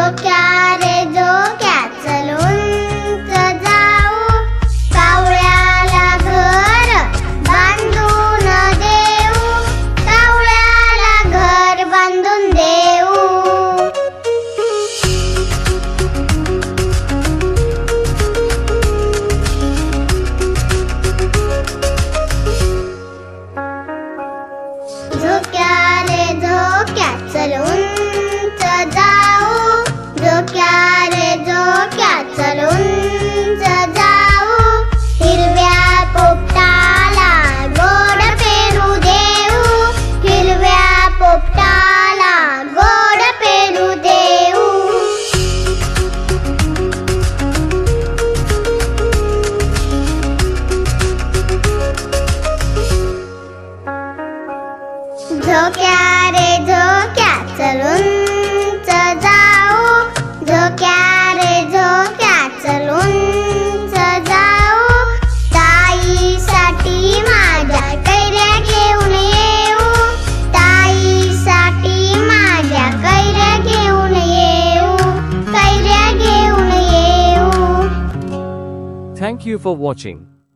झोक्या रे झोक्या चल उंच जाऊ, कावळ्याला घर बांधून देऊ, कावळ्याला घर बांधून देऊ. झोक्या रे झोक्या चल उंच जाऊ, झोक्या रे झोक्या चल उंच जाऊ, हिरव्या पोपटाला गोड पेरू देऊ, हिरव्या पोपटाला गोड पेरू देऊ. झोक्या रे झोक्या चल उंच जाऊ, झोक्या रे झोक्या चल उंच जाऊ, ताईसाठी माझ्या कैऱ्या घेऊन येऊ, ताईसाठी माझ्या कैऱ्या घेऊन येऊ, कैऱ्या घेऊन येऊ. Thank you for watching.